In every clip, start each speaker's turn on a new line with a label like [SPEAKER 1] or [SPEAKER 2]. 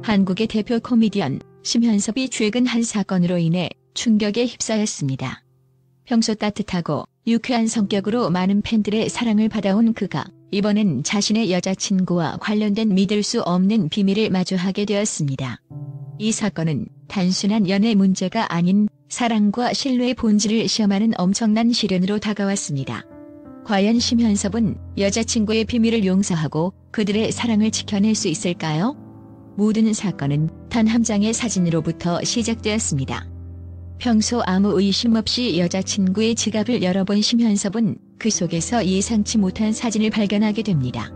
[SPEAKER 1] 한국의 대표 코미디언 심현섭이 최근 한 사건으로 인해 충격에 휩싸였습니다. 평소 따뜻하고 유쾌한 성격으로 많은 팬들의 사랑을 받아온 그가 이번엔 자신의 여자친구와 관련된 믿을 수 없는 비밀을 마주하게 되었습니다. 이 사건은 단순한 연애 문제가 아닌 사랑과 신뢰의 본질을 시험하는 엄청난 시련으로 다가왔습니다. 과연 심현섭은 여자친구의 비밀을 용서하고 그들의 사랑을 지켜낼 수 있을까요? 모든 사건은 단 한 장의 사진으로부터 시작되었습니다. 평소 아무 의심 없이 여자친구의 지갑을 열어본 심현섭은 그 속에서 예상치 못한 사진을 발견하게 됩니다.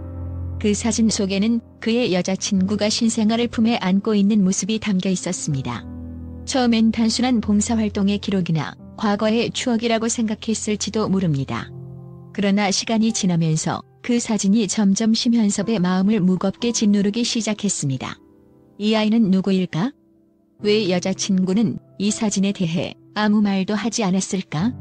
[SPEAKER 1] 그 사진 속에는 그의 여자친구가 신생아를 품에 안고 있는 모습이 담겨 있었습니다. 처음엔 단순한 봉사활동의 기록이나 과거의 추억이라고 생각했을지도 모릅니다. 그러나 시간이 지나면서 그 사진이 점점 심현섭의 마음을 무겁게 짓누르기 시작했습니다. 이 아이는 누구일까? 왜 여자친구는 이 사진에 대해 아무 말도 하지 않았을까?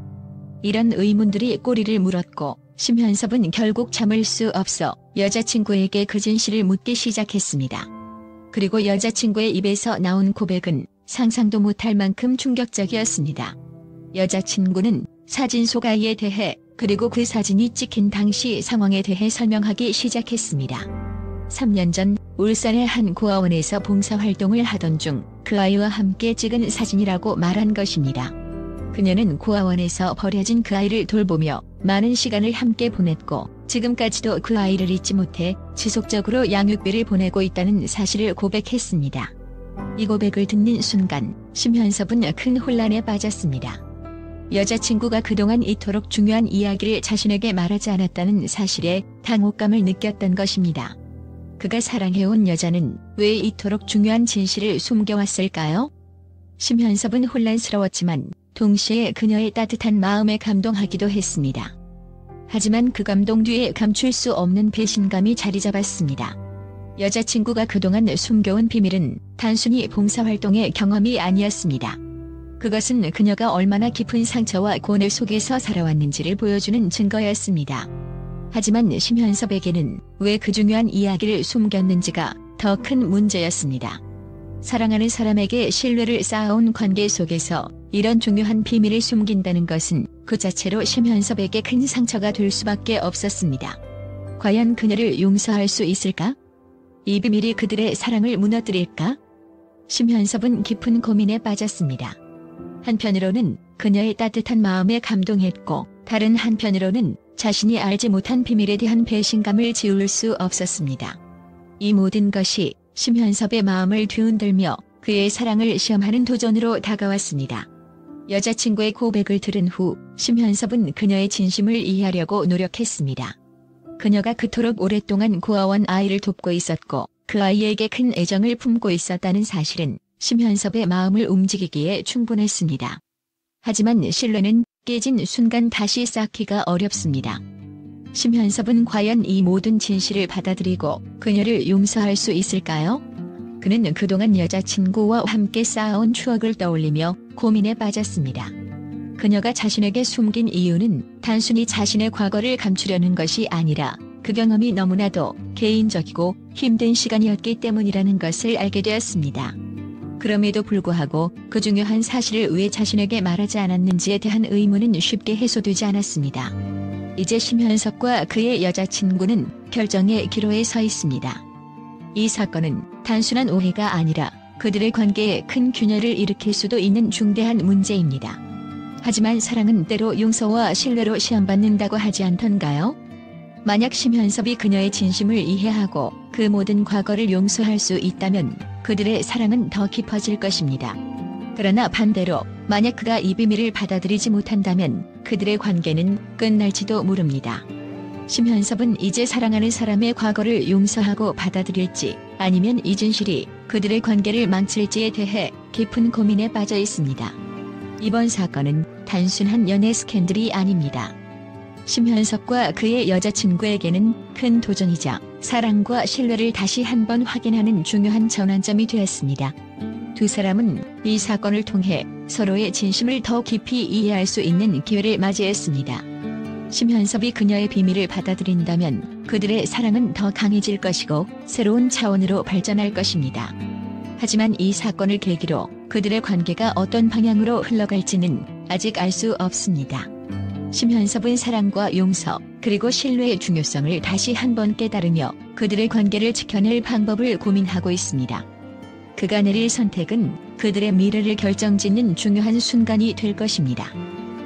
[SPEAKER 1] 이런 의문들이 꼬리를 물었고 심현섭은 결국 참을 수 없어 여자친구에게 그 진실을 묻기 시작했습니다. 그리고 여자친구의 입에서 나온 고백은 상상도 못할 만큼 충격적이었습니다. 여자친구는 사진 속 아이에 대해 그리고 그 사진이 찍힌 당시 상황에 대해 설명하기 시작했습니다. 3년 전 울산의 한 고아원에서 봉사활동을 하던 중 그 아이와 함께 찍은 사진이라고 말한 것입니다. 그녀는 고아원에서 버려진 그 아이를 돌보며 많은 시간을 함께 보냈고 지금까지도 그 아이를 잊지 못해 지속적으로 양육비를 보내고 있다는 사실을 고백했습니다. 이 고백을 듣는 순간 심현섭은 큰 혼란에 빠졌습니다. 여자친구가 그동안 이토록 중요한 이야기를 자신에게 말하지 않았다는 사실에 당혹감을 느꼈던 것입니다. 그가 사랑해온 여자는 왜 이토록 중요한 진실을 숨겨왔을까요? 심현섭은 혼란스러웠지만 동시에 그녀의 따뜻한 마음에 감동하기도 했습니다. 하지만 그 감동 뒤에 감출 수 없는 배신감이 자리 잡았습니다. 여자친구가 그동안 숨겨온 비밀은 단순히 봉사활동의 경험이 아니었습니다. 그것은 그녀가 얼마나 깊은 상처와 고뇌 속에서 살아왔는지를 보여주는 증거였습니다. 하지만 심현섭에게는 왜 그 중요한 이야기를 숨겼는지가 더 큰 문제였습니다. 사랑하는 사람에게 신뢰를 쌓아온 관계 속에서 이런 중요한 비밀을 숨긴다는 것은 그 자체로 심현섭에게 큰 상처가 될 수밖에 없었습니다. 과연 그녀를 용서할 수 있을까? 이 비밀이 그들의 사랑을 무너뜨릴까? 심현섭은 깊은 고민에 빠졌습니다. 한편으로는 그녀의 따뜻한 마음에 감동했고 다른 한편으로는 자신이 알지 못한 비밀에 대한 배신감을 지울 수 없었습니다. 이 모든 것이 심현섭의 마음을 뒤흔들며 그의 사랑을 시험하는 도전으로 다가왔습니다. 여자친구의 고백을 들은 후 심현섭은 그녀의 진심을 이해하려고 노력했습니다. 그녀가 그토록 오랫동안 고아원 아이를 돕고 있었고 그 아이에게 큰 애정을 품고 있었다는 사실은 심현섭의 마음을 움직이기에 충분했습니다. 하지만 신뢰는 깨진 순간 다시 쌓기가 어렵습니다. 심현섭은 과연 이 모든 진실을 받아들이고 그녀를 용서할 수 있을까요? 그는 그동안 여자친구와 함께 쌓아온 추억을 떠올리며 고민에 빠졌습니다. 그녀가 자신에게 숨긴 이유는 단순히 자신의 과거를 감추려는 것이 아니라 그 경험이 너무나도 개인적이고 힘든 시간이었기 때문이라는 것을 알게 되었습니다. 그럼에도 불구하고 그 중요한 사실을 왜 자신에게 말하지 않았는지에 대한 의문은 쉽게 해소되지 않았습니다. 이제 심현섭과 그의 여자친구는 결정의 기로에 서 있습니다. 이 사건은 단순한 오해가 아니라 그들의 관계에 큰 균열을 일으킬 수도 있는 중대한 문제입니다. 하지만 사랑은 때로 용서와 신뢰로 시험받는다고 하지 않던가요? 만약 심현섭이 그녀의 진심을 이해하고 그 모든 과거를 용서할 수 있다면 그들의 사랑은 더 깊어질 것입니다. 그러나 반대로 만약 그가 이 비밀을 받아들이지 못한다면 그들의 관계는 끝날지도 모릅니다. 심현섭은 이제 사랑하는 사람의 과거를 용서하고 받아들일지 아니면 이 진실이 그들의 관계를 망칠지에 대해 깊은 고민에 빠져 있습니다. 이번 사건은 단순한 연애 스캔들이 아닙니다. 심현섭과 그의 여자친구에게는 큰 도전이자 사랑과 신뢰를 다시 한번 확인하는 중요한 전환점이 되었습니다. 두 사람은 이 사건을 통해 서로의 진심을 더 깊이 이해할 수 있는 기회를 맞이했습니다. 심현섭이 그녀의 비밀을 받아들인다면 그들의 사랑은 더 강해질 것이고 새로운 차원으로 발전할 것입니다. 하지만 이 사건을 계기로 그들의 관계가 어떤 방향으로 흘러갈지는 아직 알 수 없습니다. 심현섭은 사랑과 용서, 그리고 신뢰의 중요성을 다시 한번 깨달으며 그들의 관계를 지켜낼 방법을 고민하고 있습니다. 그가 내릴 선택은 그들의 미래를 결정짓는 중요한 순간이 될 것입니다.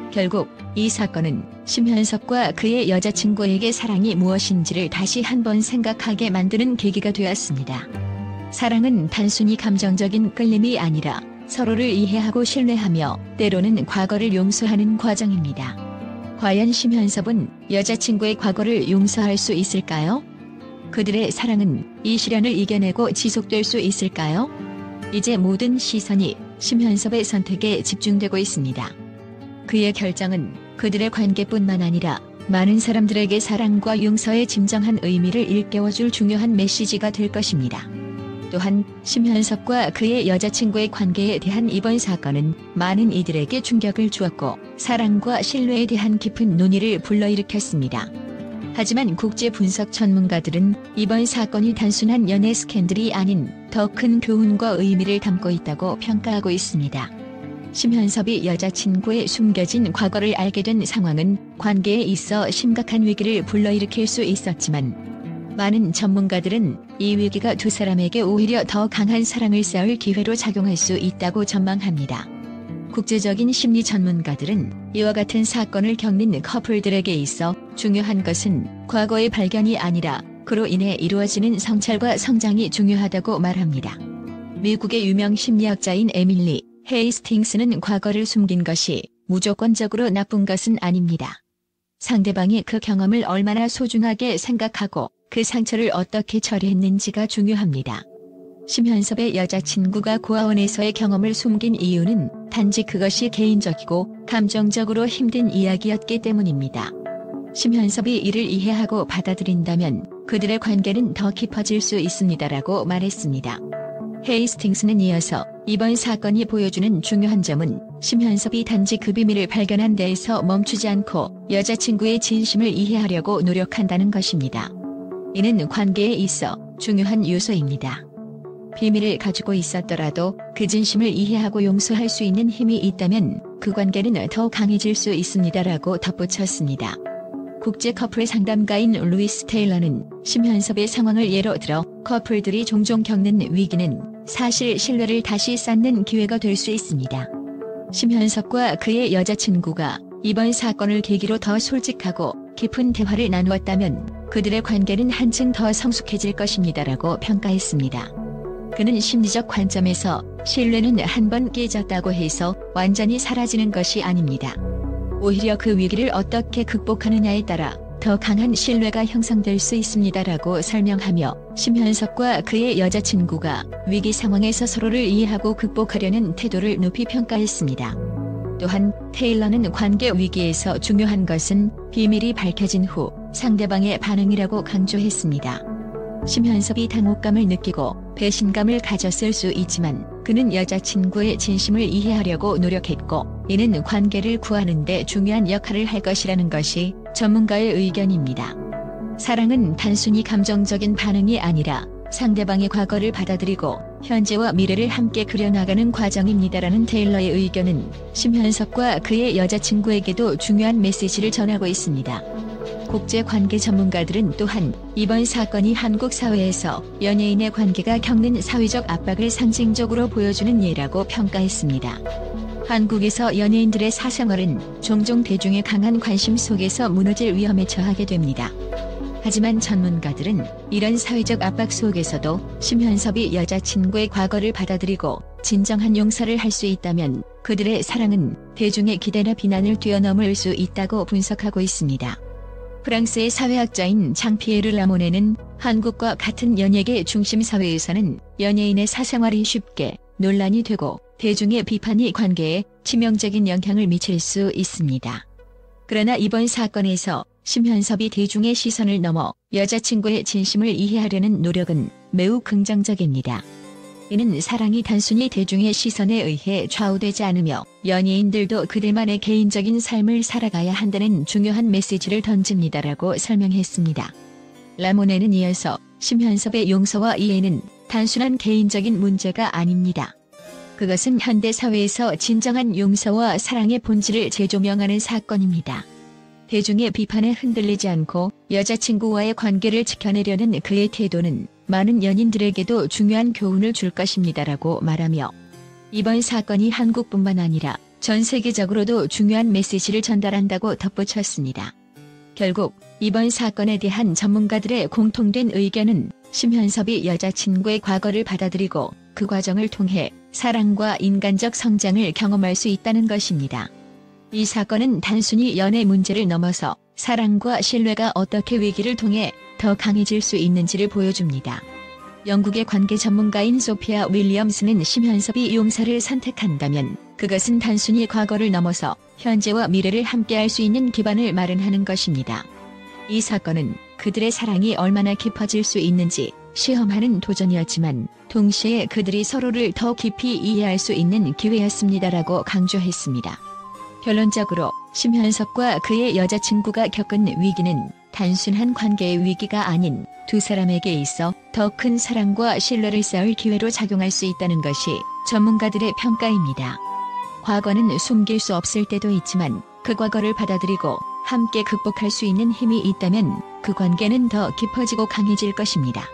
[SPEAKER 1] 결국 이 사건은 심현섭과 그의 여자친구에게 사랑이 무엇인지를 다시 한번 생각하게 만드는 계기가 되었습니다. 사랑은 단순히 감정적인 끌림이 아니라 서로를 이해하고 신뢰하며 때로는 과거를 용서하는 과정입니다. 과연 심현섭은 여자친구의 과거를 용서할 수 있을까요? 그들의 사랑은 이 시련을 이겨내고 지속될 수 있을까요? 이제 모든 시선이 심현섭의 선택에 집중되고 있습니다. 그의 결정은 그들의 관계뿐만 아니라 많은 사람들에게 사랑과 용서의 진정한 의미를 일깨워줄 중요한 메시지가 될 것입니다. 또한 심현섭과 그의 여자친구의 관계에 대한 이번 사건은 많은 이들에게 충격을 주었고 사랑과 신뢰에 대한 깊은 논의를 불러일으켰습니다. 하지만 국제 분석 전문가들은 이번 사건이 단순한 연애 스캔들이 아닌 더 큰 교훈과 의미를 담고 있다고 평가하고 있습니다. 심현섭이 여자친구의 숨겨진 과거를 알게 된 상황은 관계에 있어 심각한 위기를 불러일으킬 수 있었지만 많은 전문가들은 이 위기가 두 사람에게 오히려 더 강한 사랑을 쌓을 기회로 작용할 수 있다고 전망합니다. 국제적인 심리 전문가들은 이와 같은 사건을 겪는 커플들에게 있어 중요한 것은 과거의 발견이 아니라 그로 인해 이루어지는 성찰과 성장이 중요하다고 말합니다. 미국의 유명 심리학자인 에밀리 헤이스팅스는 과거를 숨긴 것이 무조건적으로 나쁜 것은 아닙니다. 상대방이 그 경험을 얼마나 소중하게 생각하고 그 상처를 어떻게 처리했는지가 중요합니다. 심현섭의 여자친구가 고아원에서의 경험을 숨긴 이유는 단지 그것이 개인적이고 감정적으로 힘든 이야기였기 때문입니다. 심현섭이 이를 이해하고 받아들인다면 그들의 관계는 더 깊어질 수 있습니다라고 말했습니다. 헤이스팅스는 이어서 이번 사건이 보여주는 중요한 점은 심현섭이 단지 그 비밀을 발견한 데에서 멈추지 않고 여자친구의 진심을 이해하려고 노력한다는 것입니다. 이는 관계에 있어 중요한 요소입니다. 비밀을 가지고 있었더라도 그 진심을 이해하고 용서할 수 있는 힘이 있다면 그 관계는 더 강해질 수 있습니다라고 덧붙였습니다. 국제 커플 상담가인 루이스 테일러는 심현섭의 상황을 예로 들어 커플들이 종종 겪는 위기는 사실 신뢰를 다시 쌓는 기회가 될 수 있습니다. 심현섭과 그의 여자친구가 이번 사건을 계기로 더 솔직하고 깊은 대화를 나누었다면 그들의 관계는 한층 더 성숙해질 것입니다라고 평가했습니다. 그는 심리적 관점에서 신뢰는 한번 깨졌다고 해서 완전히 사라지는 것이 아닙니다. 오히려 그 위기를 어떻게 극복하느냐에 따라 더 강한 신뢰가 형성될 수 있습니다라고 설명하며 심현섭과 그의 여자친구가 위기 상황에서 서로를 이해하고 극복하려는 태도를 높이 평가했습니다. 또한 테일러는 관계 위기에서 중요한 것은 비밀이 밝혀진 후 상대방의 반응이라고 강조했습니다. 심현섭이 당혹감을 느끼고 배신감을 가졌을 수 있지만 그는 여자친구의 진심을 이해하려고 노력했고 이는 관계를 구하는 데 중요한 역할을 할 것이라는 것이 전문가의 의견입니다. 사랑은 단순히 감정적인 반응이 아니라 상대방의 과거를 받아들이고 현재와 미래를 함께 그려나가는 과정입니다라는 테일러의 의견은 심현섭과 그의 여자친구에게도 중요한 메시지를 전하고 있습니다. 국제관계 전문가들은 또한 이번 사건이 한국 사회에서 연예인의 관계가 겪는 사회적 압박을 상징적으로 보여주는 예라고 평가했습니다. 한국에서 연예인들의 사생활은 종종 대중의 강한 관심 속에서 무너질 위험에 처하게 됩니다. 하지만 전문가들은 이런 사회적 압박 속에서도 심현섭이 여자친구의 과거를 받아들이고 진정한 용서를 할 수 있다면 그들의 사랑은 대중의 기대나 비난을 뛰어넘을 수 있다고 분석하고 있습니다. 프랑스의 사회학자인 장피에르 라모네는 한국과 같은 연예계 중심 사회에서는 연예인의 사생활이 쉽게 논란이 되고 대중의 비판이 관계에 치명적인 영향을 미칠 수 있습니다. 그러나 이번 사건에서 심현섭이 대중의 시선을 넘어 여자친구의 진심을 이해하려는 노력은 매우 긍정적입니다. 이는 사랑이 단순히 대중의 시선에 의해 좌우되지 않으며 연예인들도 그들만의 개인적인 삶을 살아가야 한다는 중요한 메시지를 던집니다라고 설명했습니다. 라모네는 이어서 심현섭의 용서와 이해는 단순한 개인적인 문제가 아닙니다. 그것은 현대 사회에서 진정한 용서와 사랑의 본질을 재조명하는 사건입니다. 대중의 비판에 흔들리지 않고 여자친구와의 관계를 지켜내려는 그의 태도는 많은 연인들에게도 중요한 교훈을 줄 것입니다라고 말하며 이번 사건이 한국뿐만 아니라 전 세계적으로도 중요한 메시지를 전달한다고 덧붙였습니다. 결국 이번 사건에 대한 전문가들의 공통된 의견은 심현섭이 여자친구의 과거를 받아들이고 그 과정을 통해 사랑과 인간적 성장을 경험할 수 있다는 것입니다. 이 사건은 단순히 연애 문제를 넘어서 사랑과 신뢰가 어떻게 위기를 통해 더 강해질 수 있는지를 보여줍니다. 영국의 관계 전문가인 소피아 윌리엄스는 심현섭이 용서를 선택한다면 그것은 단순히 과거를 넘어서 현재와 미래를 함께할 수 있는 기반을 마련하는 것입니다. 이 사건은 그들의 사랑이 얼마나 깊어질 수 있는지 시험하는 도전이었지만 동시에 그들이 서로를 더 깊이 이해할 수 있는 기회였습니다라고 강조했습니다. 결론적으로 심현섭과 그의 여자친구가 겪은 위기는 단순한 관계의 위기가 아닌 두 사람에게 있어 더 큰 사랑과 신뢰를 쌓을 기회로 작용할 수 있다는 것이 전문가들의 평가입니다. 과거는 숨길 수 없을 때도 있지만 그 과거를 받아들이고 함께 극복할 수 있는 힘이 있다면 그 관계는 더 깊어지고 강해질 것입니다.